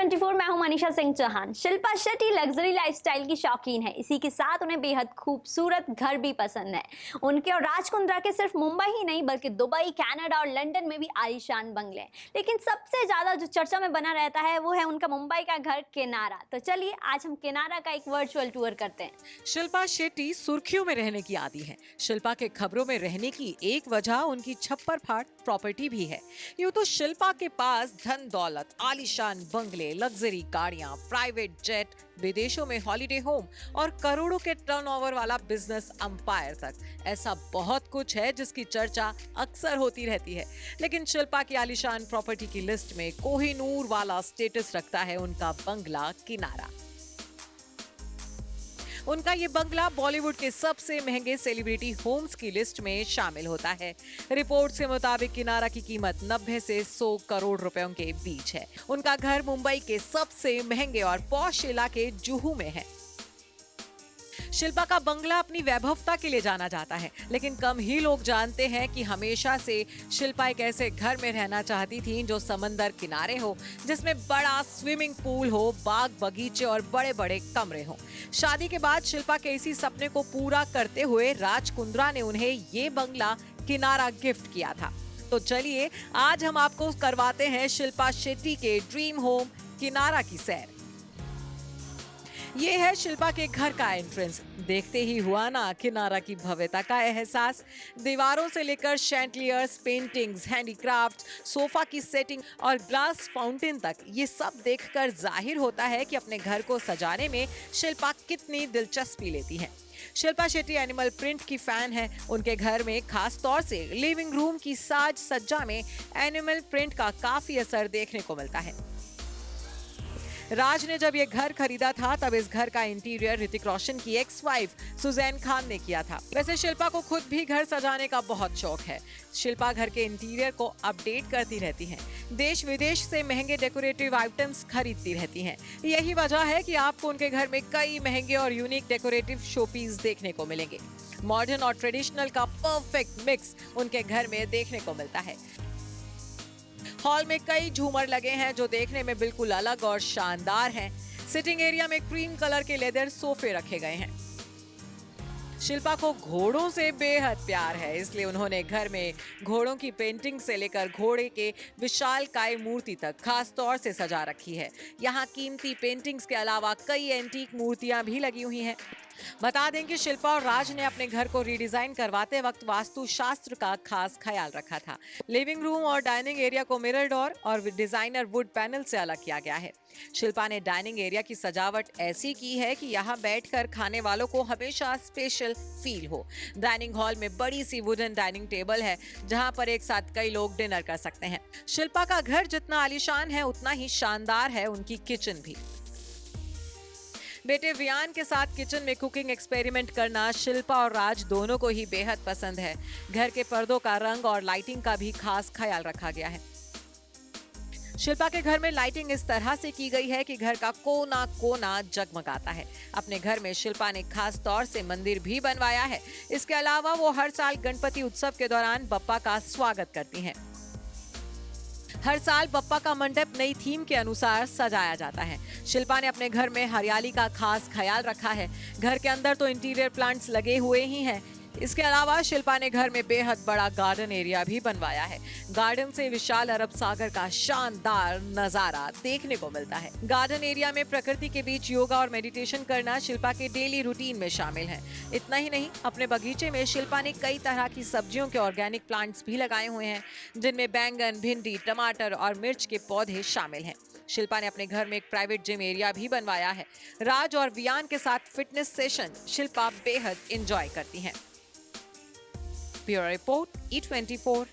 E24 मैं हूं Manisha Singh Chauhan. Shilpa Shetty luxury lifestyle की शौकीन है। इसी के साथ उन्हें बेहद खूबसूरत घर भी पसंद है। उनके और राज कुंद्रा के सिर्फ मुंबई ही नहीं बल्कि दुबई, कनाडा और लंदन में भी आलीशान बंगले हैं। लेकिन सबसे ज्यादा जो चर्चा में बना रहता है वो है उनका मुंबई का घर किनारा। तो चलिए आज हम किनारा का एक वर्चुअल टूर करते हैं। शिल्पा शेट्टी सुर्खियों में रहने की आदी है। शिल्पा के खबरों में रहने की एक वजह उनकी छप्पर फाट प्रॉपर्टी भी है। यूं तो शिल्पा के पास धन दौलत, आलीशान बंगले, लग्जरी गाड़ियां, प्राइवेट जेट, विदेशों में हॉलिडे होम और करोड़ों के टर्नओवर वाला बिजनेस अंपायर तक, ऐसा बहुत कुछ है जिसकी चर्चा अक्सर होती रहती है। लेकिन शिल्पा की आलीशान प्रॉपर्टी की लिस्ट में कोहिनूर वाला स्टेटस रखता है उनका बंगला किनारा। उनका ये बंगला बॉलीवुड के सबसे महंगे सेलिब्रिटी होम्स की लिस्ट में शामिल होता है। रिपोर्ट्स के मुताबिक किनारा की कीमत 90 से 100 करोड़ रुपयों के बीच है। उनका घर मुंबई के सबसे महंगे और पॉश इलाके जुहू में है। शिल्पा का बंगला अपनी वैभवता के लिए जाना जाता है, लेकिन कम ही लोग जानते हैं कि हमेशा से शिल्पा एक ऐसे घर में रहना चाहती थी जो समंदर किनारे हो, जिसमें बड़ा स्विमिंग पूल हो, बाग बगीचे और बड़े बड़े कमरे हो। शादी के बाद शिल्पा के इसी सपने को पूरा करते हुए राज कुंद्रा ने उन्हें ये बंगला किनारा गिफ्ट किया था। तो चलिए आज हम आपको करवाते हैं शिल्पा शेट्टी के ड्रीम होम किनारा की सैर। ये है शिल्पा के घर का एंट्रेंस। देखते ही हुआ ना किनारा की भव्यता का एहसास। दीवारों से लेकर शैंडलियर्स, पेंटिंग्स, हैंडीक्राफ्ट, सोफा की सेटिंग और ग्लास फाउंटेन तक, ये सब देखकर जाहिर होता है कि अपने घर को सजाने में शिल्पा कितनी दिलचस्पी लेती है। शिल्पा शेट्टी एनिमल प्रिंट की फैन है। उनके घर में खास तौर से लिविंग रूम की साज सज्जा में एनिमल प्रिंट का काफी असर देखने को मिलता है। राज ने जब ये घर खरीदा था तब इस घर का इंटीरियर ऋतिक रोशन की एक्स वाइफ सुजैन खान ने किया था। वैसे शिल्पा को खुद भी घर सजाने का बहुत शौक है। शिल्पा घर के इंटीरियर को अपडेट करती रहती हैं। देश विदेश से महंगे डेकोरेटिव आइटम्स खरीदती रहती हैं। यही वजह है कि आपको उनके घर में कई महंगे और यूनिक डेकोरेटिव शोपीस देखने को मिलेंगे। मॉडर्न और ट्रेडिशनल का परफेक्ट मिक्स उनके घर में देखने को मिलता है। हॉल में कई झूमर लगे हैं जो देखने में बिल्कुल अलग और शानदार हैं। सिटिंग एरिया में क्रीम कलर के लेदर सोफे रखे गए हैं। शिल्पा को घोड़ों से बेहद प्यार है, इसलिए उन्होंने घर में घोड़ों की पेंटिंग से लेकर घोड़े के विशालकाय मूर्ति तक खास तौर से सजा रखी है। यहाँ कीमती पेंटिंग्स के अलावा कई एंटीक मूर्तियां भी लगी हुई हैं। बता दें कि शिल्पा और राज ने अपने घर को रीडिजाइन करवाते वक्त वास्तु शास्त्र का खास ख्याल रखा था। लिविंग रूम और डाइनिंग एरिया को मिरर डोर और डिजाइनर वुड पैनल से अलग किया गया है। शिल्पा ने डाइनिंग एरिया की सजावट ऐसी की है कि यहाँ बैठकर खाने वालों को हमेशा स्पेशल फील हो। डाइनिंग हॉल में बड़ी सी वुडन डाइनिंग टेबल है जहाँ पर एक साथ कई लोग डिनर कर सकते हैं। शिल्पा का घर जितना आलीशान है उतना ही शानदार है उनकी किचन भी। बेटे वियान के साथ किचन में कुकिंग एक्सपेरिमेंट करना शिल्पा और राज दोनों को ही बेहद पसंद है। घर के पर्दों का रंग और लाइटिंग का भी खास ख्याल रखा गया है। शिल्पा के घर में लाइटिंग इस तरह से की गई है कि घर का कोना कोना जगमगाता है। अपने घर में शिल्पा ने खास तौर से मंदिर भी बनवाया है। इसके अलावा वो हर साल गणपति उत्सव के दौरान बप्पा का स्वागत करती हैं। हर साल बप्पा का मंडप नई थीम के अनुसार सजाया जाता है। शिल्पा ने अपने घर में हरियाली का खास ख्याल रखा है। घर के अंदर तो इंटीरियर प्लांट्स लगे हुए ही हैं। इसके अलावा शिल्पा ने घर में बेहद बड़ा गार्डन एरिया भी बनवाया है। गार्डन से विशाल अरब सागर का शानदार नजारा देखने को मिलता है। गार्डन एरिया में प्रकृति के बीच योगा और मेडिटेशन करना शिल्पा के डेली रूटीन में शामिल है। इतना ही नहीं, अपने बगीचे में शिल्पा ने कई तरह की सब्जियों के ऑर्गेनिक प्लांट्स भी लगाए हुए हैं, जिनमें बैंगन, भिंडी, टमाटर और मिर्च के पौधे शामिल हैं। शिल्पा ने अपने घर में एक प्राइवेट जिम एरिया भी बनवाया है। राज और वियान के साथ फिटनेस सेशन शिल्पा बेहद एंजॉय करती हैं। Bureau report E24।